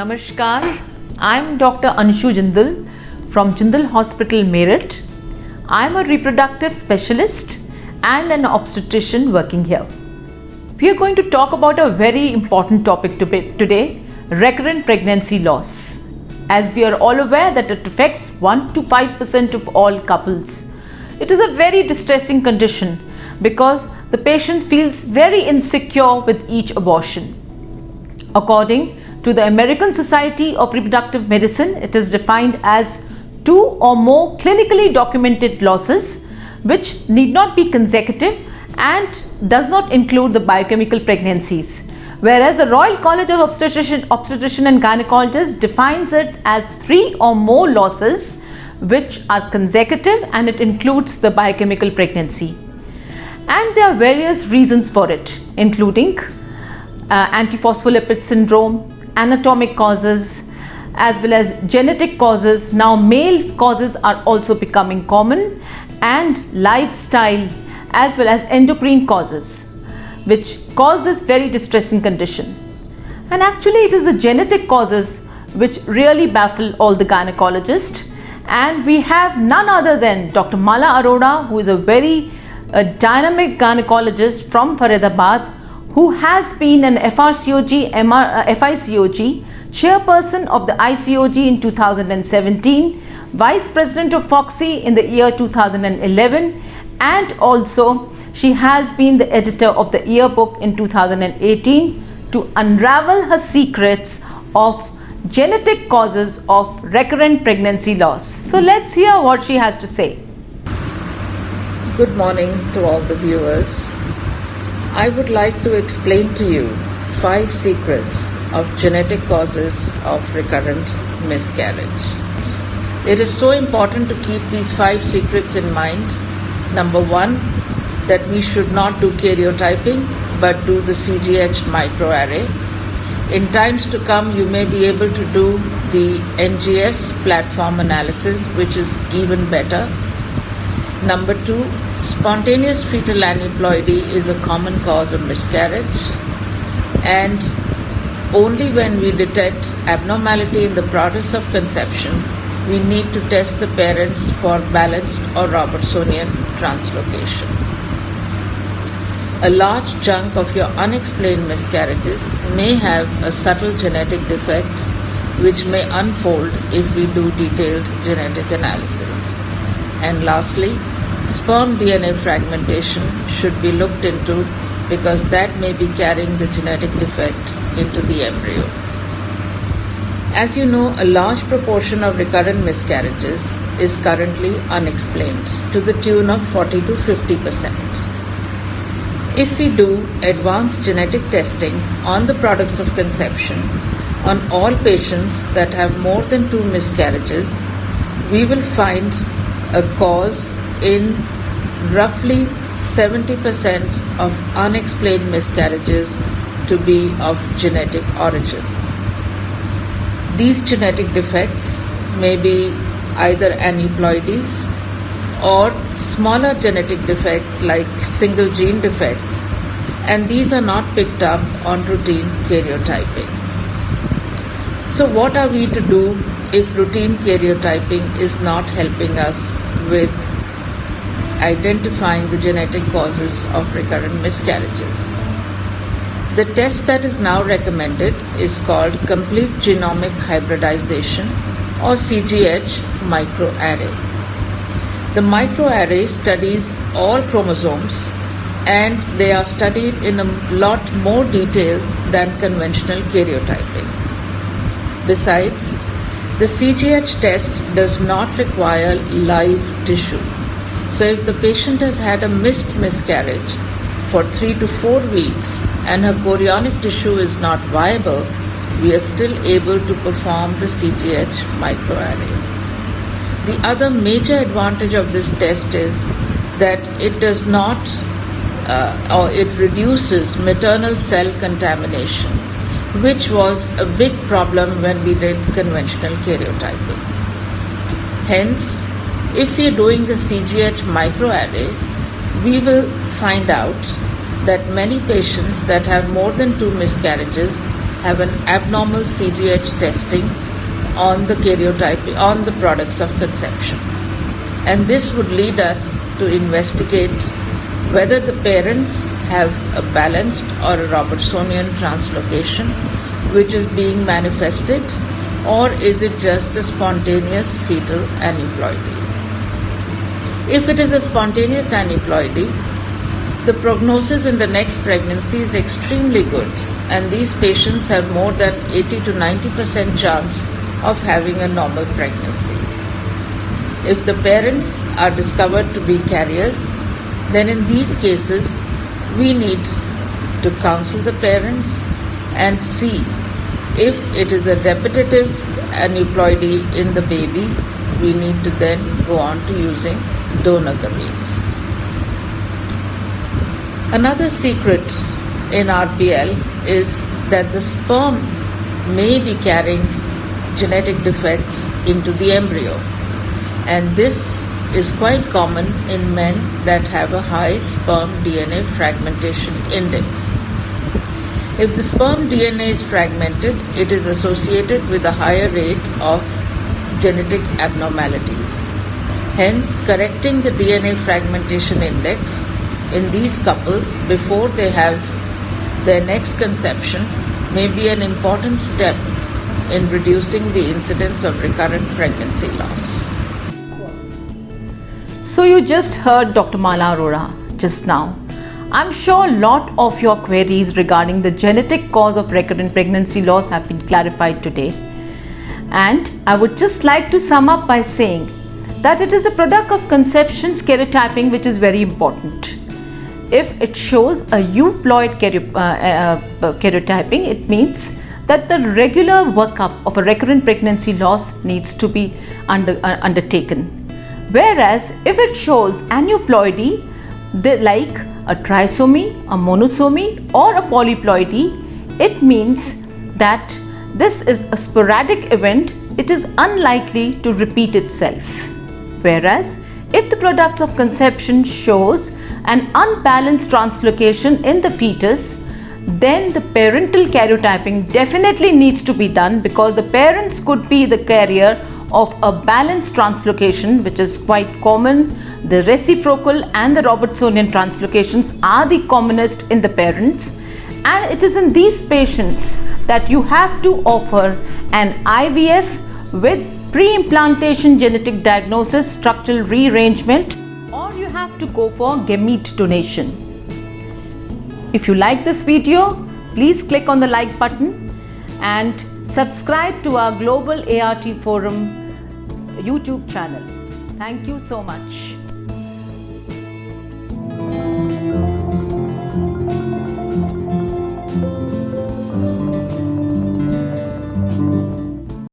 Namaskar, I'm Dr. Anshu Jindal from Jindal Hospital, Meerut. I'm a reproductive specialist and an obstetrician working here. We are going to talk about a very important topic today, recurrent pregnancy loss. As we are all aware that it affects 1 to 5% of all couples. It is a very distressing condition because the patient feels very insecure with each abortion. According to the American Society of Reproductive Medicine, it is defined as 2 or more clinically documented losses which need not be consecutive and does not include the biochemical pregnancies. Whereas the Royal College of Obstetrician and Gynecologists defines it as 3 or more losses which are consecutive and it includes the biochemical pregnancy. And there are various reasons for it, including antiphospholipid syndrome, anatomic causes, as well as genetic causes. Now male causes are also becoming common, and lifestyle as well as endocrine causes which cause this very distressing condition. And actually it is the genetic causes which really baffle all the gynecologists, and we have none other than Dr. Mala Arora, who is a very dynamic gynecologist from Faridabad, who has been an FICOG chairperson of the ICOG in 2017, vice president of FOGSI in the year 2011, and also she has been the editor of the yearbook in 2018 to unravel her secrets of genetic causes of recurrent pregnancy loss. So let's hear what she has to say. Good morning to all the viewers. I would like to explain to you 5 secrets of genetic causes of recurrent miscarriage. It is so important to keep these 5 secrets in mind. Number 1, that we should not do karyotyping but do the CGH microarray. In times to come, you may be able to do the NGS platform analysis, which is even better. Number 2, spontaneous fetal aneuploidy is a common cause of miscarriage, and only when we detect abnormality in the process of conception, we need to test the parents for balanced or Robertsonian translocation. A large chunk of your unexplained miscarriages may have a subtle genetic defect which may unfold if we do detailed genetic analysis. And lastly, sperm DNA fragmentation should be looked into because that may be carrying the genetic defect into the embryo. As you know, a large proportion of recurrent miscarriages is currently unexplained to the tune of 40 to 50%. If we do advanced genetic testing on the products of conception on all patients that have more than 2 miscarriages, we will find a cause in roughly 70% of unexplained miscarriages to be of genetic origin. These genetic defects may be either aneuploidies or smaller genetic defects like single gene defects, and these are not picked up on routine karyotyping. So what are we to do if routine karyotyping is not helping us with identifying the genetic causes of recurrent miscarriages? The test that is now recommended is called complete genomic hybridization or CGH microarray. The microarray studies all chromosomes, and they are studied in a lot more detail than conventional karyotyping. Besides, the CGH test does not require live tissue. So if the patient has had a missed miscarriage for 3 to 4 weeks and her chorionic tissue is not viable, we are still able to perform the CGH microarray. The other major advantage of this test is that it does not or it reduces maternal cell contamination, which was a big problem when we did conventional karyotyping. Hence, if we are doing the CGH microarray, we will find out that many patients that have more than 2 miscarriages have an abnormal CGH testing on the karyotype on the products of conception, and this would lead us to investigate whether the parents have a balanced or a Robertsonian translocation which is being manifested, or is it just a spontaneous fetal aneuploidy. If it is a spontaneous aneuploidy, the prognosis in the next pregnancy is extremely good, and these patients have more than 80 to 90% chance of having a normal pregnancy. If the parents are discovered to be carriers, then in these cases we need to counsel the parents and see if it is a repetitive aneuploidy in the baby. We need to then go on to using donor gametes. Another secret in RPL is that the sperm may be carrying genetic defects into the embryo, and this is quite common in men that have a high sperm DNA fragmentation index. If the sperm DNA is fragmented, it is associated with a higher rate of genetic abnormalities. Hence, correcting the DNA fragmentation index in these couples before they have their next conception may be an important step in reducing the incidence of recurrent pregnancy loss. So you just heard Dr. Mala Arora just now. I'm sure a lot of your queries regarding the genetic cause of recurrent pregnancy loss have been clarified today. And I would just like to sum up by saying that it is the product of conception's karyotyping which is very important. If it shows a euploid karyotyping, it means that the regular workup of a recurrent pregnancy loss needs to be undertaken. Whereas if it shows aneuploidy, like a trisomy, a monosomy or a polyploidy, it means that this is a sporadic event. It is unlikely to repeat itself. Whereas if the product of conception shows an unbalanced translocation in the fetus, then the parental karyotyping definitely needs to be done, because the parents could be the carrier of a balanced translocation, which is quite common. The reciprocal and the Robertsonian translocations are the commonest in the parents, and it is in these patients that you have to offer an IVF with pre-implantation genetic diagnosis, structural rearrangement, or you have to go for gamete donation. If you like this video, please click on the like button and subscribe to our Global ART Forum YouTube channel. Thank you so much.